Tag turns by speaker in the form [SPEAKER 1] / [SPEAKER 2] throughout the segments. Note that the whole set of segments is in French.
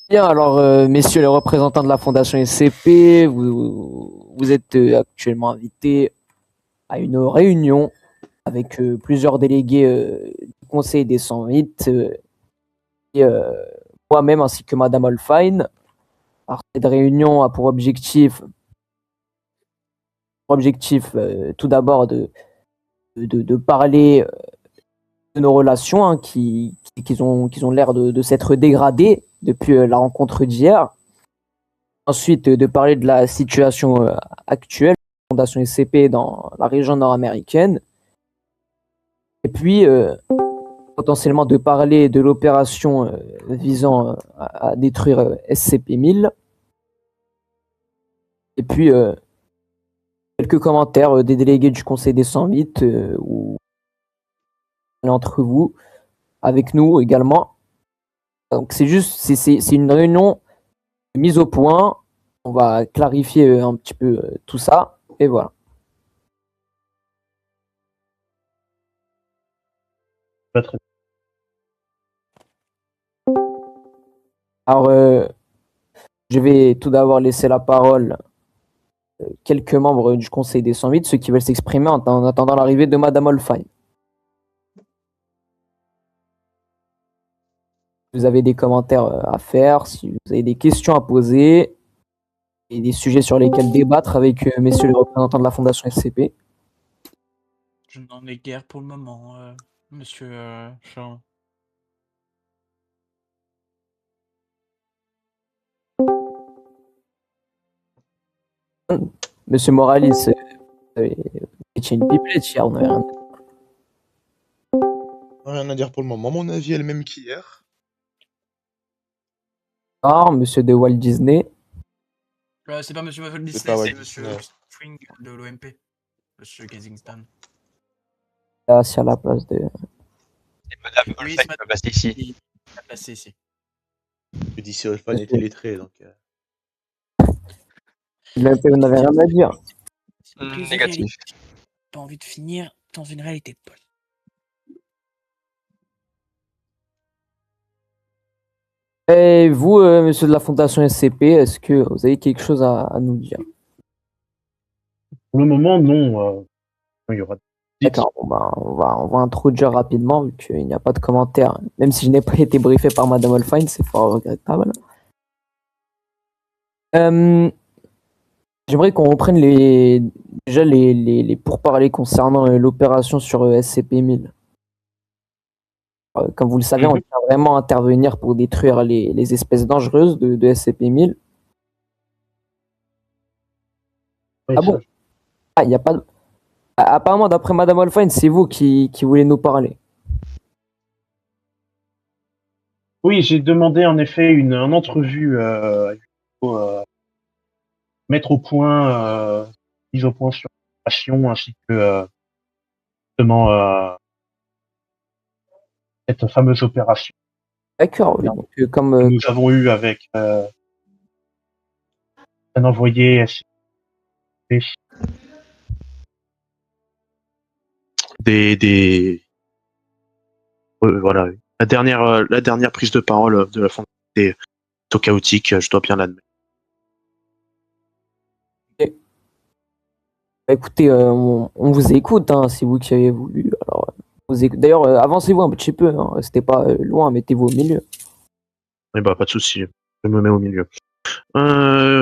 [SPEAKER 1] Bien, alors, messieurs les représentants de la Fondation SCP, vous êtes actuellement invités à une réunion avec plusieurs délégués du Conseil des 108 et moi-même ainsi que Madame Olfine. Alors, cette réunion a pour objectif tout d'abord de parler de nos relations hein, qui ont l'air de s'être dégradées depuis la rencontre d'hier. Ensuite, de parler de la situation actuelle de la Fondation SCP dans la région nord-américaine. Et puis, potentiellement de parler de l'opération visant à détruire SCP-1000. Et puis, quelques commentaires des délégués du Conseil des 108 ou entre vous, avec nous également. Donc, c'est une réunion de mise au point. On va clarifier un petit peu tout ça. Et voilà.
[SPEAKER 2] Pas très
[SPEAKER 1] Alors, je vais tout d'abord laisser la parole quelques membres du Conseil des 108, ceux qui veulent s'exprimer en attendant l'arrivée de Madame Olfine. Vous avez des commentaires à faire, si vous avez des questions à poser et des sujets sur lesquels débattre avec messieurs les représentants de la Fondation SCP.
[SPEAKER 3] Je n'en ai guère pour le moment, monsieur Jean.
[SPEAKER 1] Monsieur Moralis, vous étiez une pipelette hier, on n'avait rien.
[SPEAKER 4] Rien à dire pour le moment. Mon avis est le même qu'hier.
[SPEAKER 1] Ah, monsieur de Walt Disney.
[SPEAKER 3] C'est pas monsieur Muffle
[SPEAKER 4] C'est
[SPEAKER 3] Disney,
[SPEAKER 4] pas
[SPEAKER 3] c'est
[SPEAKER 4] Walt
[SPEAKER 3] monsieur
[SPEAKER 4] Disney.
[SPEAKER 3] String de l'OMP. Monsieur Kensington.
[SPEAKER 1] Là, assis à la place de.
[SPEAKER 5] C'est Madame
[SPEAKER 3] Oui,
[SPEAKER 5] Olfein qui m'a placé ici.
[SPEAKER 3] Il a placé ici.
[SPEAKER 4] Que d'ici Olfan était lettré, donc.
[SPEAKER 1] Vous n'avez rien à dire.
[SPEAKER 5] Négatif.
[SPEAKER 3] Pas envie de finir dans une réalité de Paul.
[SPEAKER 1] Et vous, monsieur de la Fondation SCP, est-ce que vous avez quelque chose à nous dire?
[SPEAKER 2] Pour le moment, non. Il y aura.
[SPEAKER 1] D'accord, bon, bah, on va introduire rapidement vu qu'il n'y a pas de commentaires. Même si je n'ai pas été briefé par Madame Olfine, c'est fort regrettable. J'aimerais qu'on reprenne déjà les pourparlers concernant l'opération sur SCP-1000. Comme vous le savez, on vient vraiment intervenir pour détruire les espèces dangereuses de SCP-1000.
[SPEAKER 2] Oui,
[SPEAKER 1] Ah bon? Ah, il n'y a pas de... Apparemment, d'après Madame Olfine, c'est vous qui voulez nous parler.
[SPEAKER 2] Oui, j'ai demandé en effet une entrevue mettre au point, mise au point sur l'opération ainsi que justement cette fameuse opération
[SPEAKER 1] D'accord, oui. Donc,
[SPEAKER 2] que nous avons eue avec un envoyé SCP. Voilà. La dernière prise de parole de la fondation était plutôt chaotique, je dois bien l'admettre.
[SPEAKER 1] bah, écoutez, on vous écoute, hein, c'est vous qui avez voulu. Alors, d'ailleurs, avancez-vous un petit peu, hein, restez pas loin, mettez-vous au milieu.
[SPEAKER 2] Eh bah, pas de souci, je me mets au milieu.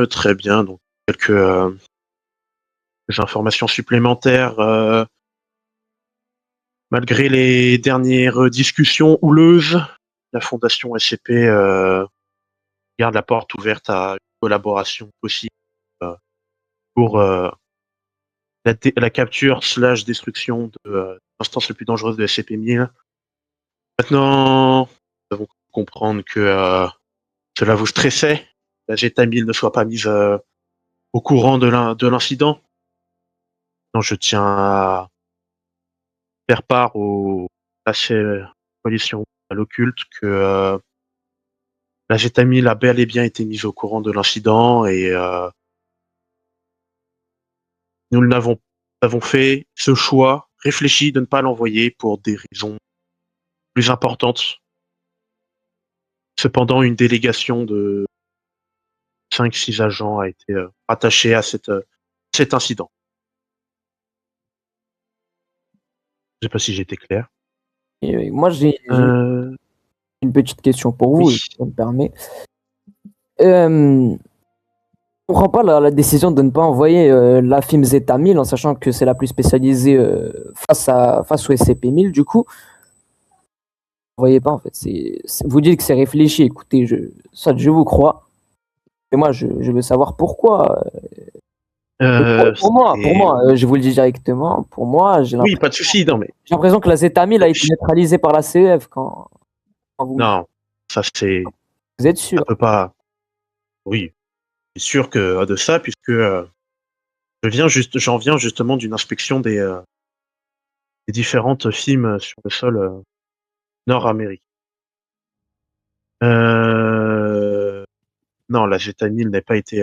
[SPEAKER 2] Très bien, donc quelques informations supplémentaires. Malgré les dernières discussions houleuses, la Fondation SCP garde la porte ouverte à une collaboration possible pour la capture / destruction de l'instance la plus dangereuse de SCP-1000. Maintenant, nous devons comprendre que cela vous stressait, la Jeta 1000 ne soit pas mise au courant de l'incident. Donc, je tiens à faire part à ces coalitions à l'occulte que la Jeta 1000 a bel et bien été mise au courant de l'incident et nous avons fait ce choix réfléchi de ne pas l'envoyer pour des raisons plus importantes Cependant, une délégation de 5-6 agents a été rattachée à cet incident. Je sais pas si j'ai été clair.
[SPEAKER 1] Et moi, j'ai
[SPEAKER 2] Euh,
[SPEAKER 1] une petite question pour vous,
[SPEAKER 2] oui.
[SPEAKER 1] si ça me permet. Je comprends pas la décision de ne pas envoyer la FIM Zeta 1000 en sachant que c'est la plus spécialisée face au SCP-1000. Du coup, vous voyez pas en fait. Vous dites que c'est réfléchi. Écoutez, je vous crois. Et moi, je veux savoir pourquoi. Pour moi, je vous le dis directement. Pour moi,
[SPEAKER 2] Oui, pas de souci, non mais
[SPEAKER 1] j'ai l'impression que la Zeta 1000 a été neutralisée par la CEF quand
[SPEAKER 2] non, ça c'est,
[SPEAKER 1] vous êtes
[SPEAKER 2] ça
[SPEAKER 1] sûr.
[SPEAKER 2] peut pas. Oui, c'est sûr que de ça, puisque j'en viens justement d'une inspection des différentes films sur le sol nord-américain. Non, la Zeta 1000 n'a pas été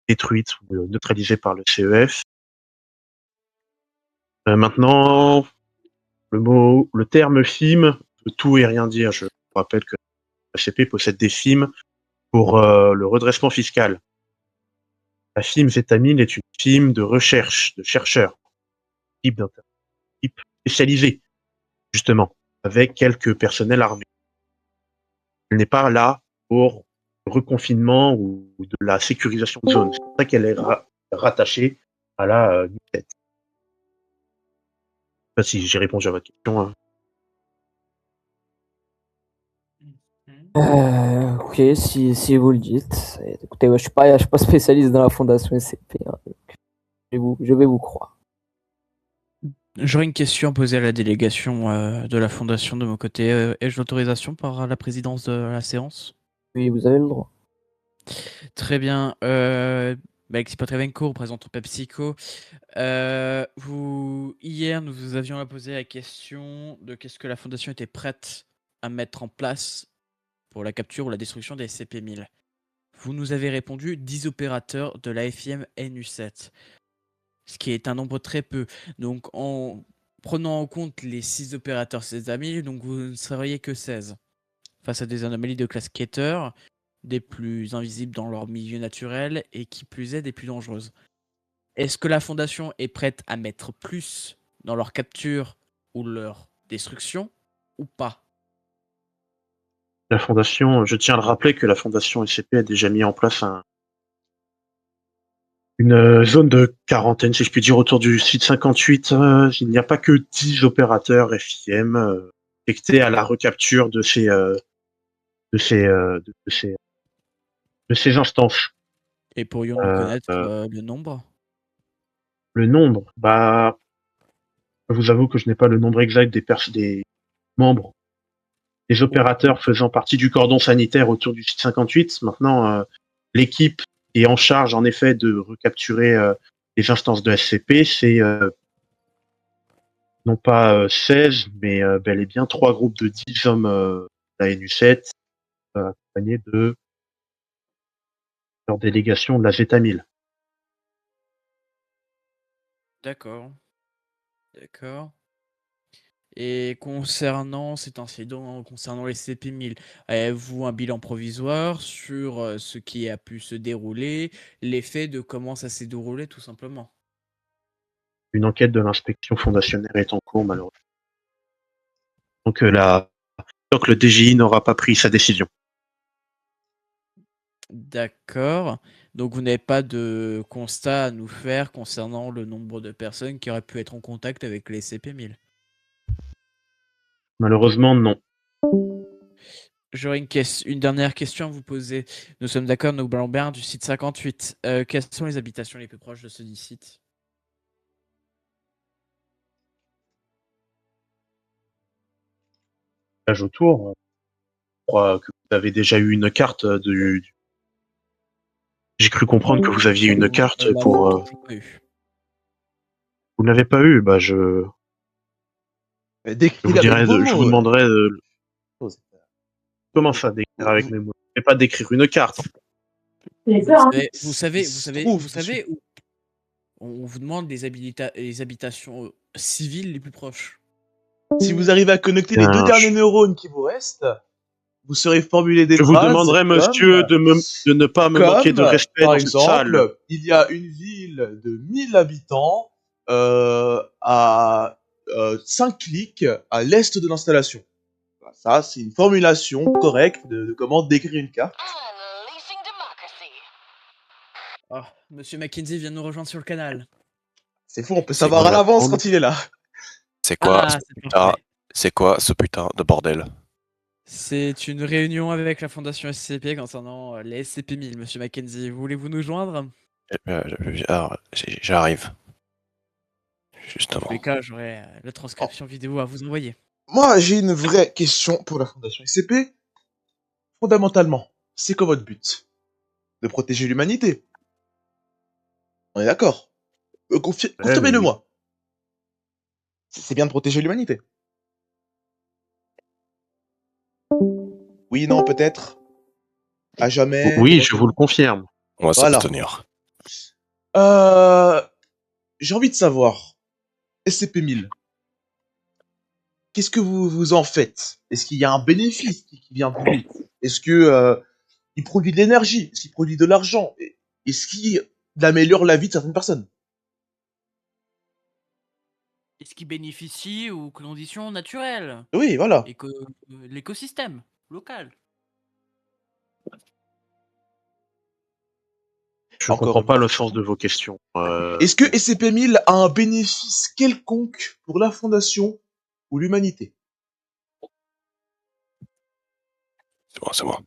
[SPEAKER 2] détruite ou neutralisée par le CEF. Maintenant, le terme film peut tout et rien dire. Je vous rappelle que la CP possède des films pour le redressement fiscal. La FIM Zeta 1000 est une FIM de recherche, de chercheurs, type spécialisé, justement, avec quelques personnels armés. Elle n'est pas là pour le reconfinement ou de la sécurisation de zone. C'est pour ça qu'elle est rattachée à la NUCET. Je sais pas si j'ai répondu à votre question. Hein.
[SPEAKER 1] Ok, si vous le dites. Écoutez, je suis pas spécialiste dans la fondation SCP. Hein, donc je vais vous croire.
[SPEAKER 3] J'aurais une question à poser à la délégation de la Fondation de mon côté. Ai-je l'autorisation par la présidence de la séance?
[SPEAKER 1] Oui, vous avez le droit.
[SPEAKER 3] Très bien. Alexis Petrevenko, représentant PepsiCo. Hier, nous vous avions posé la question de qu'est-ce que la Fondation était prête à mettre en place pour la capture ou la destruction des SCP-1000. Vous nous avez répondu 10 opérateurs de la FIM NU7, ce qui est un nombre très peu. Donc, en prenant en compte les 6 opérateurs Sésame, donc vous ne seriez que 16 face à des anomalies de classe Keter, des plus invisibles dans leur milieu naturel et qui plus est des plus dangereuses. Est-ce que la Fondation est prête à mettre plus dans leur capture ou leur destruction ou pas?
[SPEAKER 2] La fondation, je tiens à le rappeler que la fondation SCP a déjà mis en place une zone de quarantaine, si je puis dire, autour du site 58. Il n'y a pas que 10 opérateurs FIM affectés à la recapture de ces instances.
[SPEAKER 3] Et pourrions-nous connaître le nombre?
[SPEAKER 2] Le nombre, bah, je vous avoue que je n'ai pas le nombre exact des membres, des opérateurs faisant partie du cordon sanitaire autour du site 58. Maintenant, l'équipe est en charge, en effet, de recapturer les instances de SCP. C'est non pas 16, mais bel et bien 3 groupes de 10 hommes de la NU7, accompagnés de leur délégation de la Zeta 1000.
[SPEAKER 3] D'accord. D'accord. Et concernant cet incident, concernant les CP1000, avez-vous un bilan provisoire sur ce qui a pu se dérouler, l'effet de comment ça s'est déroulé tout simplement?
[SPEAKER 2] Une enquête de l'inspection fondationnelle est en cours, malheureusement. Donc, tant que le DGI n'aura pas pris sa décision.
[SPEAKER 3] D'accord. Donc vous n'avez pas de constat à nous faire concernant le nombre de personnes qui auraient pu être en contact avec les CP1000.
[SPEAKER 2] Malheureusement, non.
[SPEAKER 3] J'aurais une dernière question à vous poser. Nous sommes d'accord, nous parlons bien du site 58. Quelles sont les habitations les plus proches de ce site?
[SPEAKER 2] L'âge autour, je crois que vous avez déjà eu une carte J'ai cru comprendre que vous aviez une carte
[SPEAKER 3] Nous
[SPEAKER 2] pour.
[SPEAKER 3] l'avons toujours pas eu.
[SPEAKER 2] Vous ne l'avez pas eu, bah je vous
[SPEAKER 4] Décris-le avec
[SPEAKER 2] dirais,
[SPEAKER 4] vos
[SPEAKER 2] je
[SPEAKER 4] mots.
[SPEAKER 2] vous demanderais
[SPEAKER 4] Oh, c'est-
[SPEAKER 2] comment ça décrire avec mes mots. Je ne vais pas décrire une carte.
[SPEAKER 3] Vous savez,
[SPEAKER 4] Il se trouve dessus.
[SPEAKER 3] où on vous demande les habitations civiles les plus proches.
[SPEAKER 6] Si vous arrivez à connecter les
[SPEAKER 2] Bien,
[SPEAKER 6] 2 derniers neurones qui vous restent, vous saurez formuler des
[SPEAKER 2] Je vous
[SPEAKER 6] phrases
[SPEAKER 2] demanderai, monsieur, de ne pas me manquer de
[SPEAKER 6] comme,
[SPEAKER 2] respect
[SPEAKER 6] par
[SPEAKER 2] dans cette salle.
[SPEAKER 6] exemple, il y a une ville de 1000 habitants à 5 clics à l'est de l'installation. Voilà, ça, c'est une formulation correcte de comment décrire une carte.
[SPEAKER 3] Oh, Monsieur Mackenzie vient de nous rejoindre sur le canal.
[SPEAKER 6] C'est fou, on peut
[SPEAKER 5] C'est
[SPEAKER 6] savoir à
[SPEAKER 5] quoi,
[SPEAKER 6] l'avance quand il est là.
[SPEAKER 5] C'est quoi,
[SPEAKER 3] Ah,
[SPEAKER 5] ce
[SPEAKER 3] c'est
[SPEAKER 5] putain,
[SPEAKER 3] parfait.
[SPEAKER 5] c'est quoi ce putain de bordel?
[SPEAKER 3] C'est une réunion avec la Fondation SCP concernant les SCP-1000, Monsieur Mackenzie. Voulez-vous nous joindre?
[SPEAKER 5] Alors, j'arrive.
[SPEAKER 3] Dans
[SPEAKER 5] Justement.
[SPEAKER 3] tous les cas, j'aurai la transcription vidéo à vous envoyer.
[SPEAKER 6] Moi, j'ai une vraie question pour la Fondation SCP. Fondamentalement, c'est quoi votre but? De protéger l'humanité. On est d'accord? Confirmez-le-moi. C'est bien de protéger l'humanité. Oui, non, peut-être. À jamais.
[SPEAKER 2] Oui, je vous le confirme.
[SPEAKER 5] Moi, ça
[SPEAKER 6] Voilà.
[SPEAKER 5] peut tenir.
[SPEAKER 6] J'ai envie de savoir. SCP-1000. Qu'est-ce que vous en faites? Est-ce qu'il y a un bénéfice qui vient de lui? Est-ce que il produit de l'énergie? Est-ce qu'il produit de l'argent? Est-ce qu'il améliore la vie de certaines personnes?
[SPEAKER 7] Est-ce qu'il bénéficie aux conditions naturelles
[SPEAKER 6] Oui, voilà.
[SPEAKER 7] et que l'écosystème local?
[SPEAKER 2] Je
[SPEAKER 6] Encore
[SPEAKER 2] comprends
[SPEAKER 6] une
[SPEAKER 2] pas
[SPEAKER 6] fois.
[SPEAKER 2] le sens de vos questions.
[SPEAKER 6] Est-ce que SCP-1000 a un bénéfice quelconque pour la Fondation ou l'humanité?
[SPEAKER 5] C'est moi.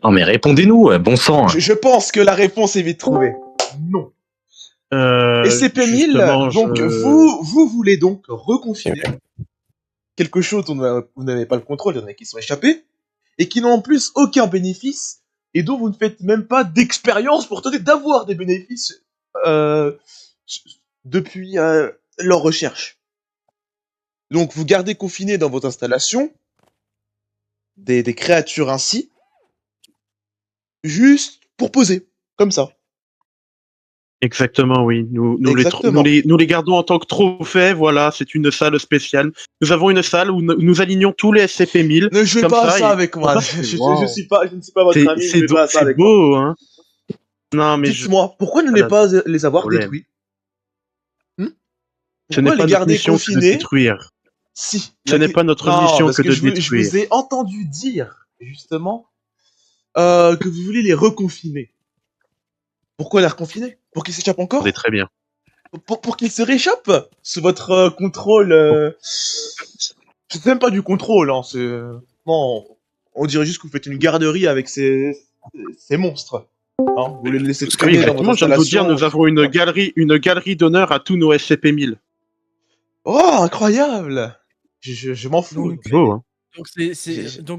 [SPEAKER 8] Non mais répondez-nous, bon sang.
[SPEAKER 6] Je pense que la réponse est vite trouvée. Non. SCP-1000,
[SPEAKER 2] justement,
[SPEAKER 6] donc vous voulez donc reconfiner quelque chose dont vous n'avez pas le contrôle, il y en a qui sont échappés, et qui n'ont en plus aucun bénéfice, et dont vous ne faites même pas d'expérience pour tenter d'avoir des bénéfices depuis leur recherche. Donc vous gardez confiné dans votre installation des créatures ainsi, juste pour poser, comme ça.
[SPEAKER 2] Exactement, oui. Nous
[SPEAKER 6] Exactement.
[SPEAKER 2] les gardons en tant que trophées. Voilà, c'est une salle spéciale. Nous avons une salle où nous alignons tous les SCP-1000.
[SPEAKER 6] Ne jouez
[SPEAKER 2] comme
[SPEAKER 6] pas à ça
[SPEAKER 2] et-
[SPEAKER 6] avec moi.
[SPEAKER 2] Wow.
[SPEAKER 6] Je ne suis pas votre ami. Ne jouez pas à ça
[SPEAKER 2] C'est
[SPEAKER 6] avec moi.
[SPEAKER 2] beau, hein. Non, mais
[SPEAKER 6] Dites-moi, pourquoi ne
[SPEAKER 2] Voilà.
[SPEAKER 6] pas les avoir
[SPEAKER 2] Problème.
[SPEAKER 6] détruits?
[SPEAKER 2] ce n'est
[SPEAKER 6] Pourquoi
[SPEAKER 2] pas
[SPEAKER 6] les
[SPEAKER 2] notre
[SPEAKER 6] garder
[SPEAKER 2] mission que de
[SPEAKER 6] confinés?
[SPEAKER 2] détruire.
[SPEAKER 6] Si.
[SPEAKER 2] Ce n'est pas notre
[SPEAKER 6] Non,
[SPEAKER 2] mission
[SPEAKER 6] parce
[SPEAKER 2] que de
[SPEAKER 6] je
[SPEAKER 2] détruire.
[SPEAKER 6] vous ai entendu dire, justement, que vous voulez les reconfiner. Pourquoi les reconfiner? Pour qu'ils s'échappent encore?
[SPEAKER 2] On est très bien.
[SPEAKER 6] Pour qu'ils se réchappent sous votre contrôle. C'est même pas du contrôle, hein. Non, on dirait juste que vous faites une garderie avec ces monstres. Hein, vous les laissez
[SPEAKER 2] Oui,
[SPEAKER 6] traîner dans votre
[SPEAKER 2] exactement, je viens de vous dire,
[SPEAKER 6] installation.
[SPEAKER 2] nous avons une galerie d'honneur à tous nos SCP-1000.
[SPEAKER 6] Oh, incroyable! Je m'en fous.
[SPEAKER 3] Donc,
[SPEAKER 2] Beau, hein.
[SPEAKER 3] Donc,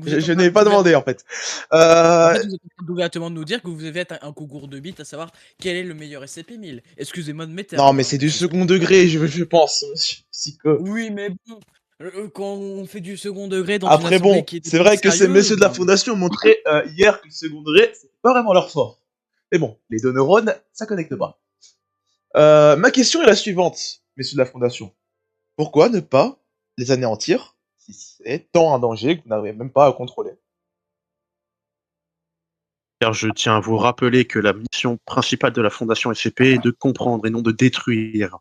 [SPEAKER 6] Je n'ai pas demandé, en fait.
[SPEAKER 3] En fait, vous êtes en train ouvertement de nous dire que vous avez un concours de bits à savoir quel est le meilleur SCP-1000. Excusez-moi de mes termes.
[SPEAKER 6] Non, mais c'est du second degré, je pense, monsieur Psycho.
[SPEAKER 3] Oui, mais bon, quand on fait du second degré dans
[SPEAKER 6] Après,
[SPEAKER 3] une assemblée
[SPEAKER 6] bon,
[SPEAKER 3] qui est
[SPEAKER 6] c'est vrai que ces
[SPEAKER 3] sérieuse,
[SPEAKER 6] messieurs de la Fondation ont montré hier que le second degré, c'est pas vraiment leur fort. Mais bon, les deux neurones, ça connecte pas. Ma question est la suivante, messieurs de la Fondation. Pourquoi ne pas les anéantir si c'est tant un danger que vous n'avez même pas à contrôler?
[SPEAKER 2] Car je tiens à vous rappeler que la mission principale de la Fondation SCP est de comprendre et non de détruire.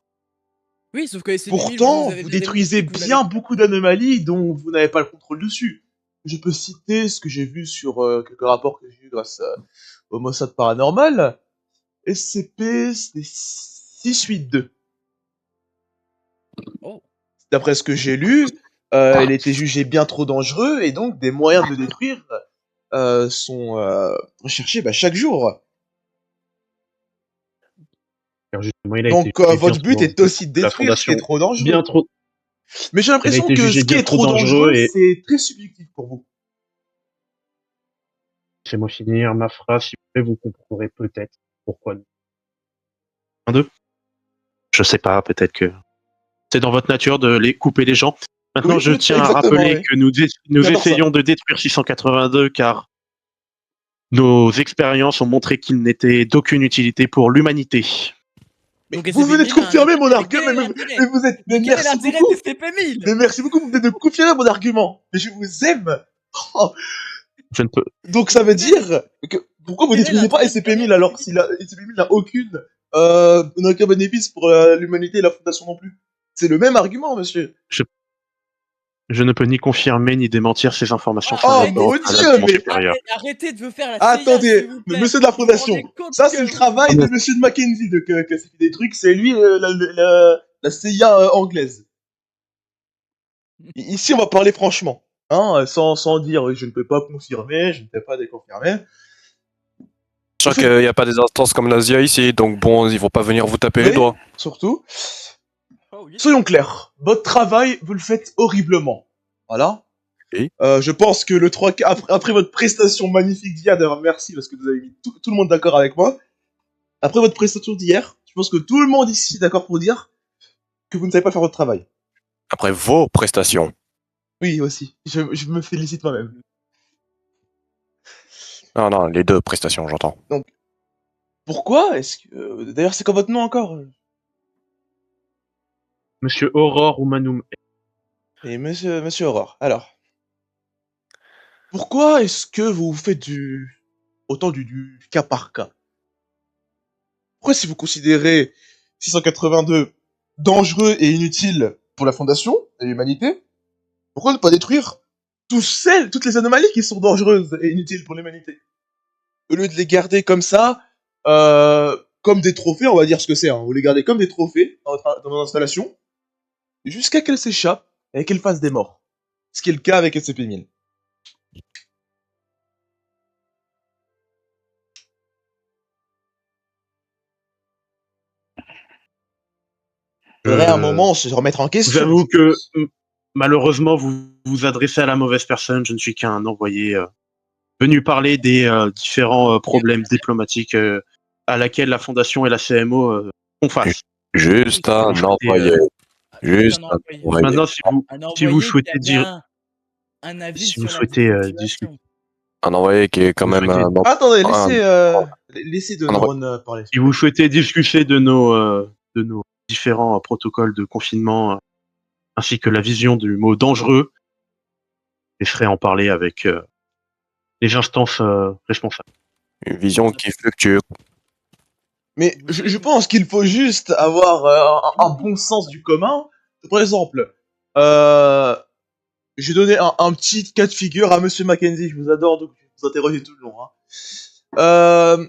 [SPEAKER 3] Oui, sauf que SCP-1000,
[SPEAKER 6] Pourtant,
[SPEAKER 3] avez
[SPEAKER 6] vous
[SPEAKER 3] bien
[SPEAKER 6] détruisez
[SPEAKER 3] démontré que vous
[SPEAKER 6] bien
[SPEAKER 3] l'avez-
[SPEAKER 6] beaucoup d'anomalies dont vous n'avez pas le contrôle dessus. Je peux citer ce que j'ai vu sur quelques rapports que j'ai eu grâce au Mossad Paranormal. SCP, c'est 682.
[SPEAKER 3] Oh.
[SPEAKER 6] D'après ce que j'ai lu, il était jugé bien trop dangereux et donc des moyens de le détruire sont recherchés chaque jour.
[SPEAKER 2] Car justement, il a
[SPEAKER 6] Donc
[SPEAKER 2] été jugé
[SPEAKER 6] votre
[SPEAKER 2] bien
[SPEAKER 6] but
[SPEAKER 2] trop
[SPEAKER 6] est aussi de
[SPEAKER 2] la
[SPEAKER 6] détruire ce qui est
[SPEAKER 2] Fondation
[SPEAKER 6] trop dangereux.
[SPEAKER 2] bien trop.
[SPEAKER 6] Mais j'ai l'impression
[SPEAKER 2] Elle a été
[SPEAKER 6] que
[SPEAKER 2] jugée
[SPEAKER 6] ce qui
[SPEAKER 2] bien
[SPEAKER 6] est
[SPEAKER 2] trop
[SPEAKER 6] trop dangereux,
[SPEAKER 2] dangereux et-
[SPEAKER 6] c'est très subjectif pour vous.
[SPEAKER 2] Laissez-moi finir ma phrase, s'il vous plaît, vous comprendrez peut-être pourquoi. Un, deux. Je sais pas, peut-être que c'est dans votre nature de les couper les gens. Maintenant,
[SPEAKER 6] Oui,
[SPEAKER 2] je tiens à
[SPEAKER 6] exactement,
[SPEAKER 2] rappeler
[SPEAKER 6] oui.
[SPEAKER 2] que nous
[SPEAKER 6] J'adore ça.
[SPEAKER 2] essayons de détruire 682 car nos expériences ont montré qu'il n'était d'aucune utilité pour l'humanité.
[SPEAKER 7] Donc,
[SPEAKER 6] Vous venez de
[SPEAKER 7] SCP-1000 a un
[SPEAKER 6] confirmer mon
[SPEAKER 7] intérêt.
[SPEAKER 6] argument,
[SPEAKER 7] Quel est
[SPEAKER 6] mais
[SPEAKER 7] l'intérêt?
[SPEAKER 6] mais vous êtes. Mais
[SPEAKER 7] Quel est
[SPEAKER 6] merci
[SPEAKER 7] l'intérêt
[SPEAKER 6] beaucoup.
[SPEAKER 7] de SCP-1000?
[SPEAKER 6] Mais merci beaucoup, vous venez de confirmer mon argument. Mais je vous aime. Oh.
[SPEAKER 2] Je ne peux.
[SPEAKER 6] Donc ça veut dire que pourquoi vous
[SPEAKER 7] Quel est
[SPEAKER 6] détruisez pas
[SPEAKER 7] l'intérêt de
[SPEAKER 6] SCP-1000
[SPEAKER 7] parler
[SPEAKER 6] alors si la SCP-1000 n'a n'a aucun bénéfice pour l'humanité et la fondation non plus. C'est le même argument, monsieur.
[SPEAKER 2] Je ne peux ni confirmer ni démentir ces informations.
[SPEAKER 7] Oh,
[SPEAKER 2] par
[SPEAKER 6] Oh
[SPEAKER 2] rapport
[SPEAKER 6] mon
[SPEAKER 2] à
[SPEAKER 6] Dieu,
[SPEAKER 2] l'agent
[SPEAKER 6] mais
[SPEAKER 2] supérieur.
[SPEAKER 7] Arrêtez de vous faire la CIA,
[SPEAKER 6] attendez,
[SPEAKER 7] s'il vous
[SPEAKER 6] mais
[SPEAKER 7] plaît.
[SPEAKER 6] monsieur de la
[SPEAKER 7] Vous vous
[SPEAKER 6] fondation,
[SPEAKER 7] rendez compte
[SPEAKER 6] ça
[SPEAKER 7] que
[SPEAKER 6] c'est le travail de monsieur de Mackenzie que ça fait des trucs, c'est lui la CIA anglaise. Ici on va parler franchement, hein, sans dire je ne peux pas confirmer, je ne peux pas déconfirmer.
[SPEAKER 5] Je crois qu'il n'y a pas des instances comme la CIA ici, donc bon, ils vont pas venir vous taper les
[SPEAKER 6] Mais,
[SPEAKER 5] doigts.
[SPEAKER 6] surtout,
[SPEAKER 7] Oh, oui.
[SPEAKER 6] soyons clairs, votre travail, vous le faites horriblement. Voilà.
[SPEAKER 5] Oui.
[SPEAKER 6] Je pense que le 3 après votre prestation magnifique d'hier, d'ailleurs merci parce que vous avez mis tout le monde d'accord avec moi. Après votre prestation d'hier, je pense que tout le monde ici est d'accord pour dire que vous ne savez pas faire votre travail.
[SPEAKER 5] Après vos prestations.
[SPEAKER 6] Oui, aussi. Je me félicite moi-même.
[SPEAKER 5] Non, les deux prestations, j'entends.
[SPEAKER 6] Pourquoi est-ce que... D'ailleurs, c'est quoi votre nom encore?
[SPEAKER 2] Monsieur Aurore Oumanum.
[SPEAKER 6] Et monsieur Aurore. Alors, pourquoi est-ce que vous faites autant du cas par cas? Pourquoi si vous considérez 682 dangereux et inutile pour la Fondation et l'humanité, pourquoi ne pas détruire toutes les anomalies qui sont dangereuses et inutiles pour l'humanité? Au lieu de les garder comme ça, comme des trophées, on va dire ce que c'est, hein. Vous les gardez comme des trophées dans votre installation, jusqu'à qu'elles s'échappent et qu'elles fassent des morts. Ce qui est le cas avec SCP-1000. Il faudrait un moment se remettre en question.
[SPEAKER 2] J'avoue que malheureusement vous vous adressez à la mauvaise personne. Je ne suis qu'un envoyé venu parler des différents problèmes diplomatiques à laquelle la Fondation et la CMO font face.
[SPEAKER 5] Juste un envoyé. Juste un envoyé.
[SPEAKER 2] Maintenant, si vous souhaitez
[SPEAKER 7] dire un avis
[SPEAKER 2] si
[SPEAKER 7] sur
[SPEAKER 2] vous
[SPEAKER 7] la
[SPEAKER 2] souhaitez
[SPEAKER 7] situation.
[SPEAKER 2] discuter,
[SPEAKER 5] Un envoyé qui est quand
[SPEAKER 2] Vous
[SPEAKER 5] même
[SPEAKER 2] souhaitez-
[SPEAKER 5] un...
[SPEAKER 6] Attendez,
[SPEAKER 5] un-
[SPEAKER 6] laissez de
[SPEAKER 5] un
[SPEAKER 6] neurones parler.
[SPEAKER 2] si vous souhaitez discuter de nos différents protocoles de confinement ainsi que la vision du mot dangereux, je laisserai en parler avec les instances responsables.
[SPEAKER 5] Une vision qui fluctue.
[SPEAKER 6] Mais je pense qu'il faut juste avoir un bon sens du commun. Par exemple, j'ai donné un petit cas de figure à Monsieur Mackenzie. Je vous adore, donc je vais vous interroger tout le long. Hein.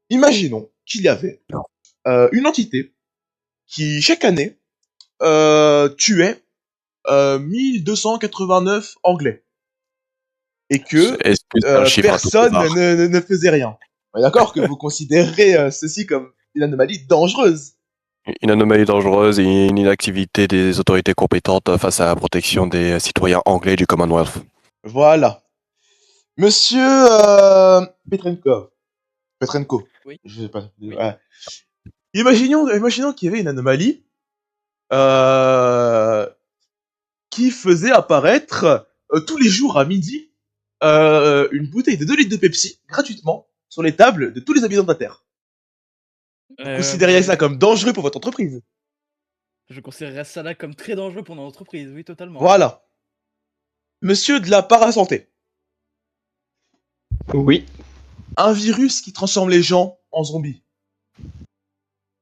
[SPEAKER 6] Imaginons qu'il y avait une entité qui, chaque année, tuait 1289 Anglais. Et que
[SPEAKER 5] Est-ce que c'est un chiffre un peu
[SPEAKER 6] personne
[SPEAKER 5] bizarre
[SPEAKER 6] ne faisait rien. On est d'accord que vous considérez ceci comme une anomalie dangereuse.
[SPEAKER 5] Une anomalie dangereuse et une inactivité des autorités compétentes face à la protection des citoyens anglais du Commonwealth.
[SPEAKER 6] Voilà. Monsieur Petrenko.
[SPEAKER 7] Oui.
[SPEAKER 6] Je sais pas.
[SPEAKER 7] Oui.
[SPEAKER 6] Ouais. Imaginons qu'il y avait une anomalie qui faisait apparaître tous les jours à midi une bouteille de 2 litres de Pepsi gratuitement sur les tables de tous les habitants de la Terre. Vous considériez ça comme dangereux pour votre entreprise?
[SPEAKER 7] Je considérerais ça là comme très dangereux pour notre entreprise, oui, totalement.
[SPEAKER 6] Voilà. Monsieur de la parasanté.
[SPEAKER 8] Oui.
[SPEAKER 6] Un virus qui transforme les gens en zombies.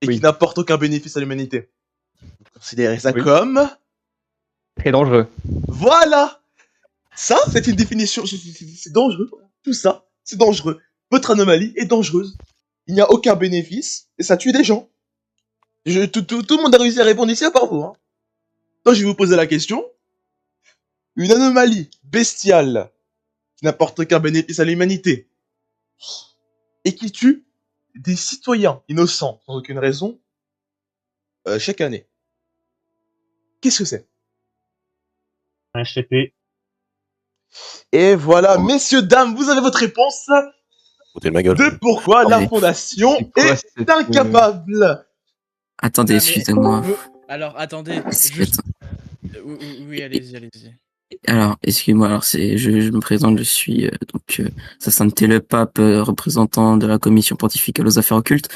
[SPEAKER 6] Et
[SPEAKER 8] Oui.
[SPEAKER 6] qui n'apporte aucun bénéfice à l'humanité. Vous considérez ça
[SPEAKER 8] Oui.
[SPEAKER 6] comme...
[SPEAKER 8] Très dangereux.
[SPEAKER 6] Voilà. Ça, c'est une définition. C'est dangereux. Tout ça, c'est dangereux. Votre anomalie est dangereuse. Il n'y a aucun bénéfice et ça tue des gens. Tout le monde a réussi à répondre ici à part vous. Hein. Donc je vais vous poser la question. Une anomalie bestiale qui n'apporte aucun bénéfice à l'humanité et qui tue des citoyens innocents sans aucune raison chaque année. Qu'est-ce que c'est?
[SPEAKER 2] Un SCP.
[SPEAKER 6] Et voilà, messieurs, dames, vous avez votre réponse
[SPEAKER 5] Foutez de ma gueule.
[SPEAKER 6] de pourquoi la
[SPEAKER 9] Allez.
[SPEAKER 6] Fondation
[SPEAKER 8] C'est quoi
[SPEAKER 6] est
[SPEAKER 8] cette,
[SPEAKER 6] incapable.
[SPEAKER 9] Attendez,
[SPEAKER 7] Ah, mais-
[SPEAKER 9] excusez-moi.
[SPEAKER 7] Alors, attendez.
[SPEAKER 9] Est-ce que-
[SPEAKER 7] Juste... Oui, allez-y, allez-y.
[SPEAKER 9] Alors, excusez-moi, alors je me présente, je suis Sassante le Pape, représentant de la Commission pontificale aux affaires occultes.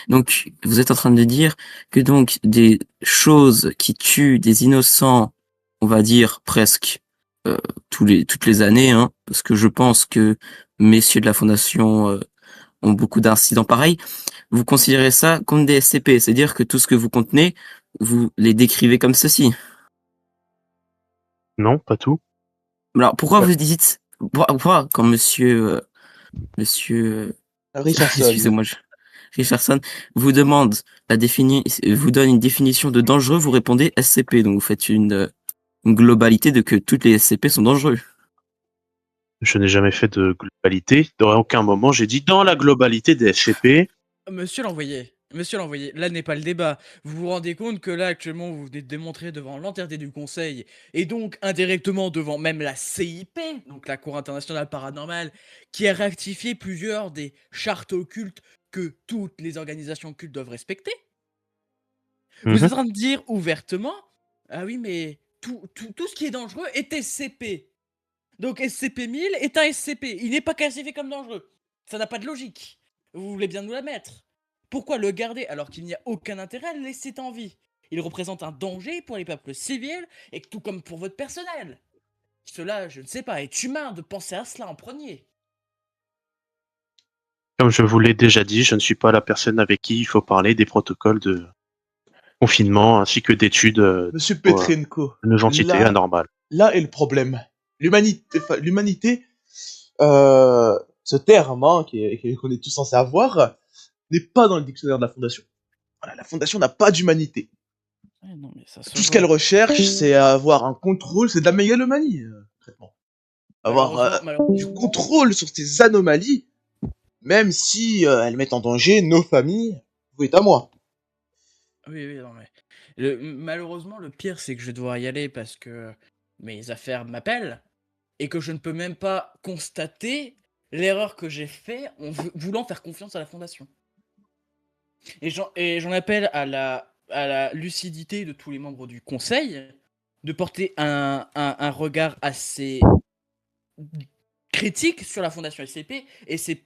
[SPEAKER 9] Donc, vous êtes en train de dire que donc des choses qui tuent des innocents, on va dire presque euh, toutes les années, hein, parce que je pense que messieurs de la Fondation ont beaucoup d'incidents pareils. Vous considérez ça comme des SCP, c'est-à-dire que tout ce que vous contenez, vous les décrivez comme ceci.
[SPEAKER 2] Non, pas tout.
[SPEAKER 9] Alors, pourquoi
[SPEAKER 6] Ouais.
[SPEAKER 9] vous dites, pourquoi quand monsieur,
[SPEAKER 6] Richardson.
[SPEAKER 9] excusez-moi, Richardson vous demande vous donne une définition de dangereux, vous répondez SCP, donc vous faites une globalité de que toutes les SCP sont dangereux.
[SPEAKER 2] Je n'ai jamais fait de globalité. Dans aucun moment, j'ai dit dans la globalité des SCP.
[SPEAKER 3] Monsieur l'envoyé, là n'est pas le débat. Vous vous rendez compte que là, actuellement, vous venez de démontrer devant l'entièreté du Conseil, et donc indirectement devant même la CIP, donc la Cour internationale paranormale, qui a rectifié plusieurs des chartes occultes que toutes les organisations occultes doivent respecter. Vous êtes en train de dire ouvertement, ah oui, mais tout ce qui est dangereux est SCP. Donc SCP-1000 est un SCP. Il n'est pas classifié comme dangereux. Ça n'a pas de logique. Vous voulez bien nous la mettre. Pourquoi le garder alors qu'il n'y a aucun intérêt à le laisser en vie? Il représente un danger pour les peuples civils et tout comme pour votre personnel. Cela, je ne sais pas, est humain de penser à cela en premier.
[SPEAKER 2] Comme je vous l'ai déjà dit, je ne suis pas la personne avec qui il faut parler des protocoles de confinement ainsi que d'études
[SPEAKER 6] Monsieur Petrenko,
[SPEAKER 2] de nos entités anormales.
[SPEAKER 6] là est le problème. L'humanité, ce terme qu'on est tous censés avoir, n'est pas dans le dictionnaire de la Fondation. Voilà, la Fondation n'a pas d'humanité.
[SPEAKER 3] Ouais, non, mais ça se
[SPEAKER 6] Tout ce
[SPEAKER 3] voit.
[SPEAKER 6] qu'elle recherche, c'est avoir un contrôle, c'est de la mégalomanie, concrètement. Avoir du contrôle sur ces anomalies, même si elles mettent en danger nos familles, vous et à moi.
[SPEAKER 3] Oui, non, mais malheureusement, le pire, c'est que je vais devoir y aller parce que mes affaires m'appellent et que je ne peux même pas constater l'erreur que j'ai faite en voulant faire confiance à la Fondation. Et j'en appelle à la lucidité de tous les membres du Conseil de porter un regard assez critique sur la Fondation SCP et ses